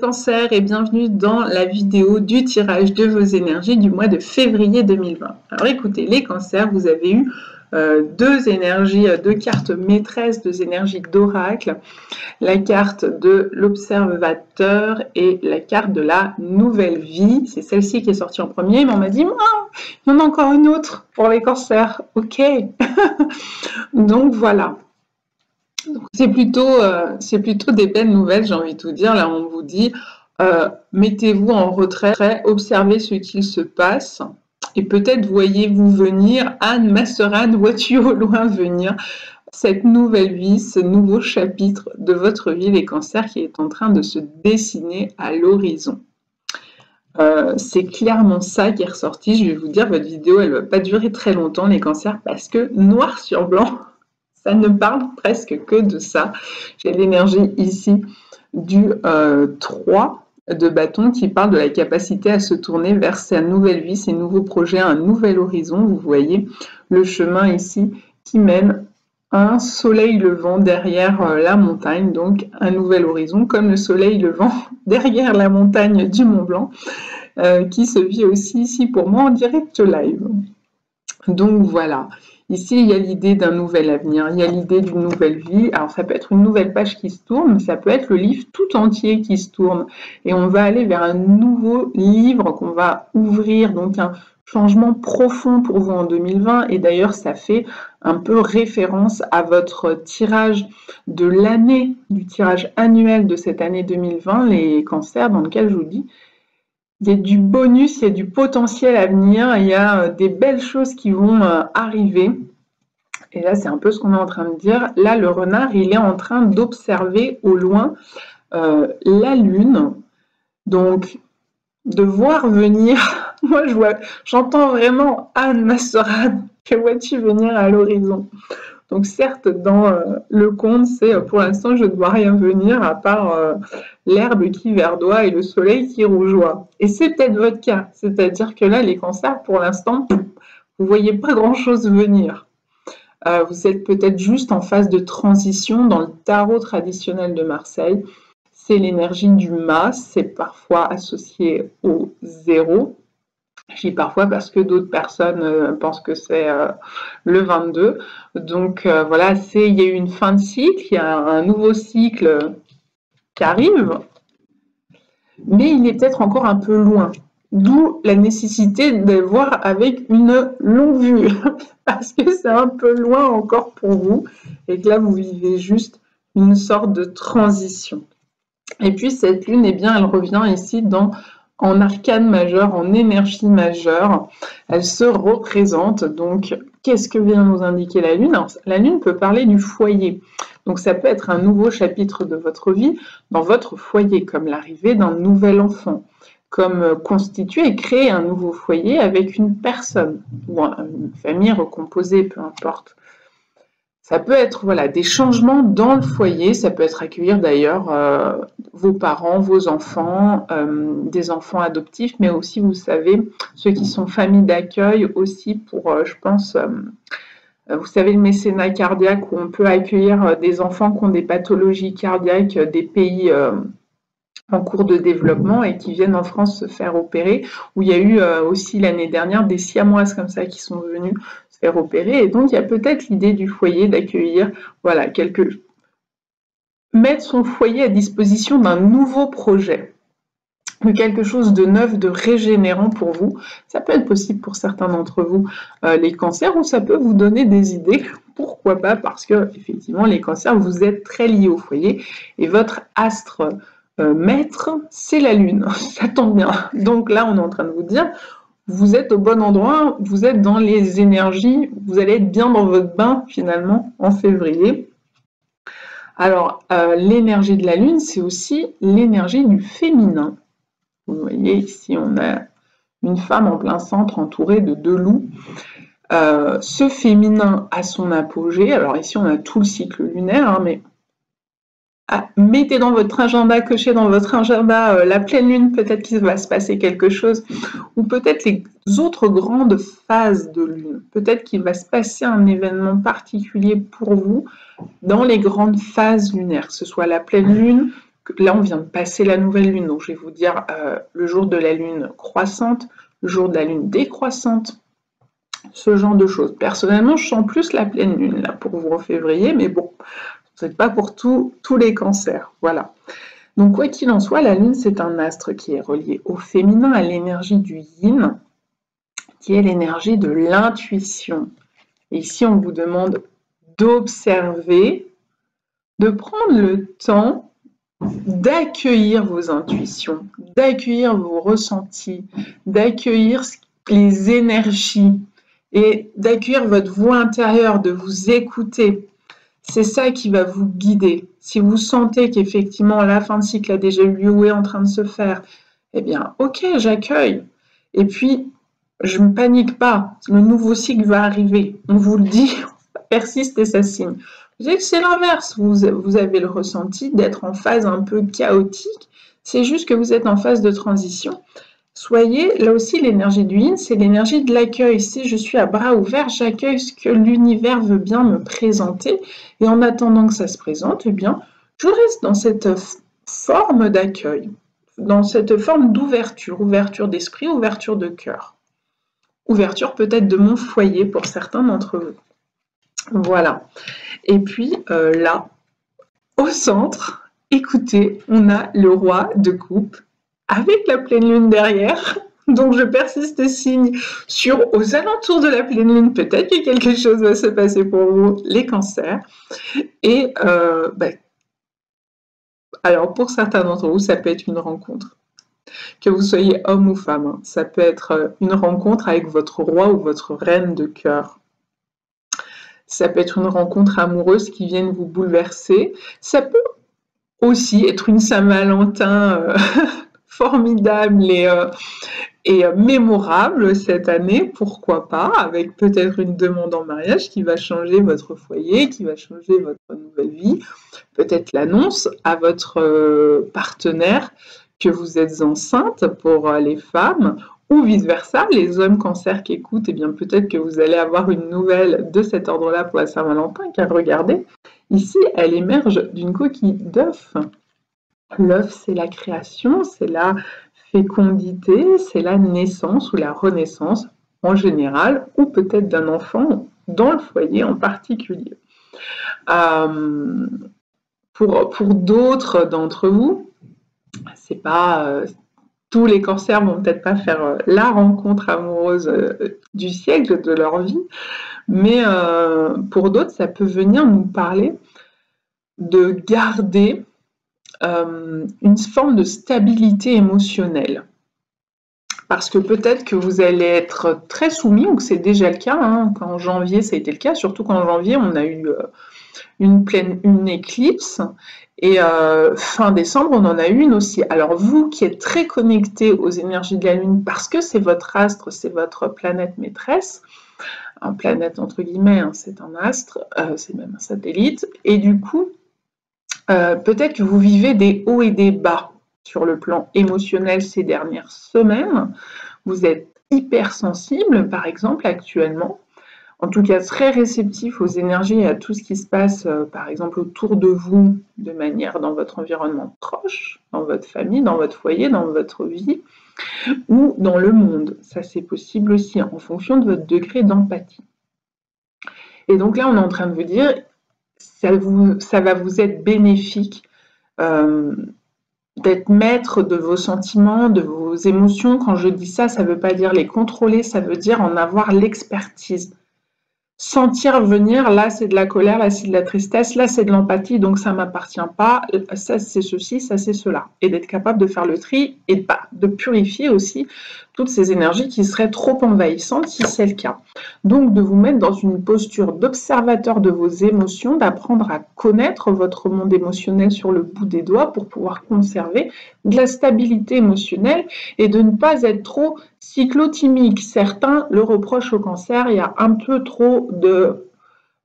cancers et bienvenue dans la vidéo du tirage de vos énergies du mois de février 2020. Alors écoutez, les cancers, vous avez eu deux énergies, deux cartes maîtresses, deux énergies d'oracle, la carte de l'observateur et la carte de la nouvelle vie. C'est celle-ci qui est sortie en premier, mais on m'a dit oh, il y en a encore une autre pour les cancers. Ok. Donc voilà. C'est plutôt des belles nouvelles, j'ai envie de vous dire. Là, on vous dit, mettez-vous en retrait, observez ce qu'il se passe, et peut-être voyez-vous venir, Anne, ma sœur Anne, vois-tu au loin venir cette nouvelle vie, ce nouveau chapitre de votre vie, les cancers, qui est en train de se dessiner à l'horizon. C'est clairement ça qui est ressorti. Je vais vous dire, votre vidéo, elle ne va pas durer très longtemps, les cancers, parce que noir sur blanc, ça ne parle presque que de ça. J'ai l'énergie ici du 3 de bâton qui parle de la capacité à se tourner vers sa nouvelle vie, ses nouveaux projets, un nouvel horizon. Vous voyez le chemin ici qui mène un soleil levant derrière la montagne, donc un nouvel horizon, comme le soleil levant derrière la montagne du Mont Blanc, qui se vit aussi ici pour moi en direct live. Donc voilà. Ici, il y a l'idée d'un nouvel avenir, il y a l'idée d'une nouvelle vie. Alors, ça peut être une nouvelle page qui se tourne, mais ça peut être le livre tout entier qui se tourne. Et on va aller vers un nouveau livre qu'on va ouvrir, donc un changement profond pour vous en 2020. Et d'ailleurs, ça fait un peu référence à votre tirage de l'année, du tirage annuel de cette année 2020, les cancers, dans lequel je vous dis, il y a du bonus, il y a du potentiel à venir, il y a des belles choses qui vont arriver. Et là, c'est un peu ce qu'on est en train de dire. Là, le renard, il est en train d'observer au loin la lune. Donc, de voir venir, moi, j'entends vraiment Anne, ma sœur Anne, que vois-tu venir à l'horizon? Donc certes, dans le conte, c'est pour l'instant, je ne vois rien venir à part l'herbe qui verdoie et le soleil qui rougeoie. Et c'est peut-être votre cas, c'est-à-dire que là, les cancers, pour l'instant, vous ne voyez pas grand-chose venir. Vous êtes peut-être juste en phase de transition dans le tarot traditionnel de Marseille. C'est l'énergie du mât, c'est parfois associé au 0. Je dis parfois parce que d'autres personnes pensent que c'est le 22. Donc voilà, il y a eu une fin de cycle, il y a un nouveau cycle qui arrive, mais il est peut-être encore un peu loin. D'où la nécessité de voir avec une longue vue, parce que c'est un peu loin encore pour vous, et que là, vous vivez juste une sorte de transition. Et puis cette lune, eh bien, elle revient ici en arcane majeur, en énergie majeure. Elle se représente. Donc, qu'est-ce que vient nous indiquer la Lune? Alors, la Lune peut parler du foyer. Donc, ça peut être un nouveau chapitre de votre vie dans votre foyer, comme l'arrivée d'un nouvel enfant, comme constituer et créer un nouveau foyer avec une personne ou une famille recomposée, peu importe. Ça peut être voilà, des changements dans le foyer, ça peut être accueillir d'ailleurs vos parents, vos enfants, des enfants adoptifs, mais aussi, vous savez, ceux qui sont familles d'accueil aussi pour, je pense, vous savez, le mécénat cardiaque où on peut accueillir des enfants qui ont des pathologies cardiaques des pays en cours de développement et qui viennent en France se faire opérer, où il y a eu aussi l'année dernière des siamoises comme ça qui sont venues se faire opérer. Et donc, il y a peut-être l'idée du foyer d'accueillir, voilà, mettre son foyer à disposition d'un nouveau projet, de quelque chose de neuf, de régénérant pour vous. Ça peut être possible pour certains d'entre vous, les cancers, ou ça peut vous donner des idées. Pourquoi pas? Parce que, effectivement, les cancers, vous êtes très liés au foyer et votre astre maître, c'est la Lune. Ça tombe bien. Donc là, on est en train de vous dire, vous êtes au bon endroit, vous êtes dans les énergies, vous allez être bien dans votre bain, finalement, en février. Alors, l'énergie de la Lune, c'est aussi l'énergie du féminin. Vous voyez, ici, on a une femme en plein centre entourée de deux loups. Ce féminin a son apogée. Alors ici, on a tout le cycle lunaire, hein, mais mettez dans votre agenda, cochez dans votre agenda la pleine lune, peut-être qu'il va se passer quelque chose, ou peut-être les autres grandes phases de lune. Peut-être qu'il va se passer un événement particulier pour vous dans les grandes phases lunaires, que ce soit la pleine lune, là, on vient de passer la nouvelle lune, donc je vais vous dire le jour de la lune croissante, le jour de la lune décroissante, ce genre de choses. Personnellement, je sens plus la pleine lune là pour vous en février, mais bon, ce n'est pas pour tous les cancers, voilà. Donc quoi qu'il en soit, la lune, c'est un astre qui est relié au féminin, à l'énergie du yin, qui est l'énergie de l'intuition. Et ici, on vous demande d'observer, de prendre le temps d'accueillir vos intuitions, d'accueillir vos ressentis, d'accueillir les énergies et d'accueillir votre voix intérieure, de vous écouter. C'est ça qui va vous guider. Si vous sentez qu'effectivement la fin de cycle a déjà eu lieu ou est en train de se faire, eh bien, ok, j'accueille. Et puis, je ne panique pas. Le nouveau cycle va arriver. On vous le dit, ça persiste et ça signe. Vous savez que c'est l'inverse. Vous avez le ressenti d'être en phase un peu chaotique. C'est juste que vous êtes en phase de transition. Soyez, là aussi, l'énergie du yin, c'est l'énergie de l'accueil. Si je suis à bras ouverts, j'accueille ce que l'univers veut bien me présenter. Et en attendant que ça se présente, eh bien, je reste dans cette forme d'accueil, dans cette forme d'ouverture, ouverture d'esprit, ouverture de cœur. Ouverture peut-être de mon foyer pour certains d'entre vous. Voilà. Et puis là, au centre, écoutez, on a le roi de coupe avec la pleine lune derrière. Donc je persiste et signe aux alentours de la pleine lune, peut-être que quelque chose va se passer pour vous, les cancers. Et alors pour certains d'entre vous, ça peut être une rencontre. Que vous soyez homme ou femme, ça peut être une rencontre avec votre roi ou votre reine de cœur. Ça peut être une rencontre amoureuse qui vienne vous bouleverser. Ça peut aussi être une Saint-Valentin formidable et mémorable cette année, pourquoi pas, avec peut-être une demande en mariage qui va changer votre foyer, qui va changer votre nouvelle vie, peut-être l'annonce à votre partenaire que vous êtes enceinte pour les femmes, ou vice-versa, les hommes cancers qui écoutent, eh bien peut-être que vous allez avoir une nouvelle de cet ordre-là pour la Saint-Valentin, car regardez, ici, elle émerge d'une coquille d'œuf. L'œuf, c'est la création, c'est la fécondité, c'est la naissance ou la renaissance en général, ou peut-être d'un enfant dans le foyer en particulier. Pour d'autres d'entre vous, c'est pas tous les cancers vont peut-être pas faire la rencontre amoureuse du siècle de leur vie, mais pour d'autres, ça peut venir nous parler de garder une forme de stabilité émotionnelle. Parce que peut-être que vous allez être très soumis, ou que c'est déjà le cas, hein, qu'en janvier ça a été le cas, surtout qu'en janvier on a eu une éclipse, et fin décembre on en a eu une aussi. Alors vous qui êtes très connecté aux énergies de la Lune, parce que c'est votre astre, c'est votre planète maîtresse, un planète entre guillemets, hein, c'est un astre, c'est même un satellite, et du coup, peut-être que vous vivez des hauts et des bas sur le plan émotionnel ces dernières semaines. Vous êtes hypersensible, par exemple, actuellement. En tout cas, très réceptif aux énergies et à tout ce qui se passe, par exemple, autour de vous, de manière dans votre environnement proche, dans votre famille, dans votre foyer, dans votre vie, ou dans le monde. Ça, c'est possible aussi, en fonction de votre degré d'empathie. Et donc là, on est en train de vous dire, ça va vous être bénéfique d'être maître de vos sentiments, de vos émotions. Quand je dis ça, ça ne veut pas dire les contrôler, ça veut dire en avoir l'expertise. Sentir venir, là c'est de la colère, là c'est de la tristesse, là c'est de l'empathie, donc ça ne m'appartient pas, ça c'est ceci, ça c'est cela. Et d'être capable de faire le tri et de purifier aussi toutes ces énergies qui seraient trop envahissantes si c'est le cas. Donc de vous mettre dans une posture d'observateur de vos émotions, d'apprendre à connaître votre monde émotionnel sur le bout des doigts pour pouvoir conserver de la stabilité émotionnelle et de ne pas être trop cyclotimique. Certains le reprochent au cancer, il y a un peu trop de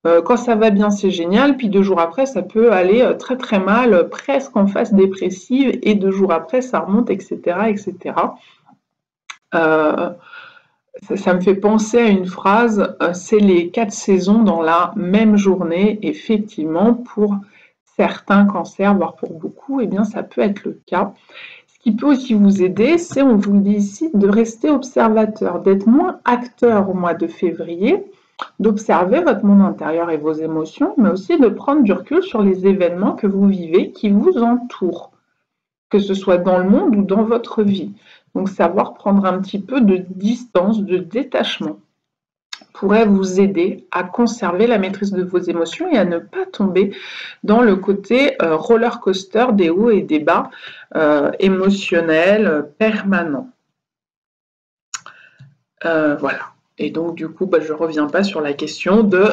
quand ça va bien c'est génial, puis 2 jours après ça peut aller très très mal, presque en phase dépressive, et 2 jours après ça remonte, etc. etc. Ça me fait penser à une phrase, c'est les 4 saisons dans la même journée, effectivement, pour certains cancers, voire pour beaucoup, eh bien ça peut être le cas. Ce qui peut aussi vous aider, c'est, on vous le dit ici, de rester observateur, d'être moins acteur au mois de février, d'observer votre monde intérieur et vos émotions, mais aussi de prendre du recul sur les événements que vous vivez, qui vous entourent, que ce soit dans le monde ou dans votre vie. Donc savoir prendre un petit peu de distance, de détachement, pourrait vous aider à conserver la maîtrise de vos émotions et à ne pas tomber dans le côté roller coaster des hauts et des bas émotionnels permanents. Voilà. Et donc du coup, je ne reviens pas sur la question de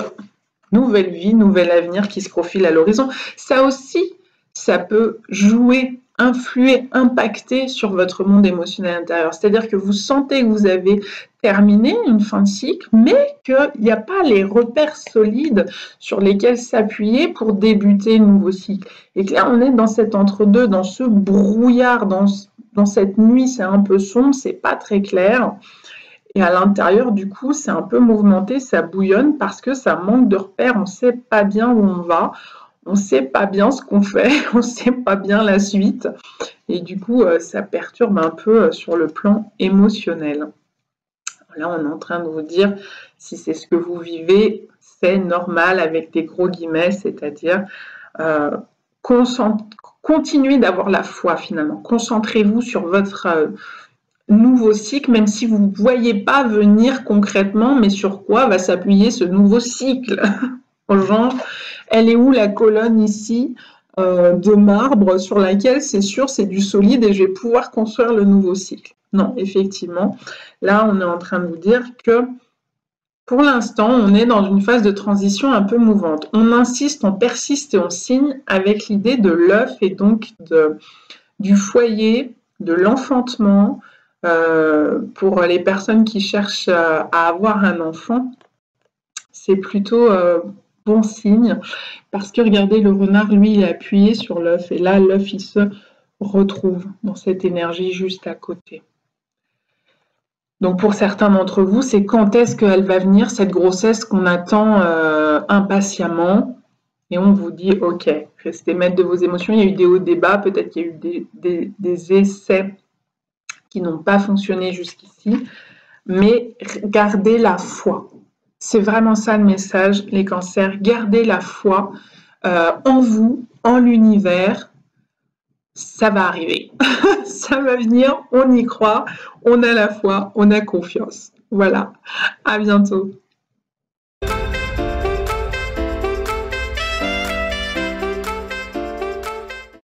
nouvelle vie, nouvel avenir qui se profile à l'horizon. Ça aussi, ça peut jouer, influer, impacter sur votre monde émotionnel intérieur. C'est-à-dire que vous sentez que vous avez terminé une fin de cycle, mais qu'il n'y a pas les repères solides sur lesquels s'appuyer pour débuter un nouveau cycle. Et que là, on est dans cet entre-deux, dans ce brouillard, dans cette nuit, c'est un peu sombre, c'est pas très clair. Et à l'intérieur, du coup, c'est un peu mouvementé, ça bouillonne parce que ça manque de repères, on ne sait pas bien où on va, on ne sait pas bien ce qu'on fait, on ne sait pas bien la suite. Et du coup, ça perturbe un peu sur le plan émotionnel. Là, on est en train de vous dire, si c'est ce que vous vivez, c'est normal avec des gros guillemets, c'est-à-dire continuez d'avoir la foi finalement. Concentrez-vous sur votre nouveau cycle, même si vous ne voyez pas venir concrètement, mais sur quoi va s'appuyer ce nouveau cycle. Genre, elle est où la colonne ici de marbre sur laquelle c'est sûr c'est du solide et je vais pouvoir construire le nouveau cycle. Non, effectivement, là on est en train de vous dire que pour l'instant on est dans une phase de transition un peu mouvante. On insiste, on persiste et on signe avec l'idée de l'œuf et donc du foyer, de l'enfantement. Pour les personnes qui cherchent à avoir un enfant, c'est plutôt bon signe parce que regardez, le renard, lui, il est appuyé sur l'œuf et là, l'œuf, il se retrouve dans cette énergie juste à côté. Donc pour certains d'entre vous, c'est quand est-ce qu'elle va venir, cette grossesse qu'on attend impatiemment. Et on vous dit, ok, restez maître de vos émotions, il y a eu des hauts, des bas, peut-être qu'il y a eu des essais qui n'ont pas fonctionné jusqu'ici, mais gardez la foi. C'est vraiment ça le message, les cancers. Gardez la foi en vous, en l'univers. Ça va arriver. Ça va venir, on y croit, on a la foi, on a confiance. Voilà, à bientôt.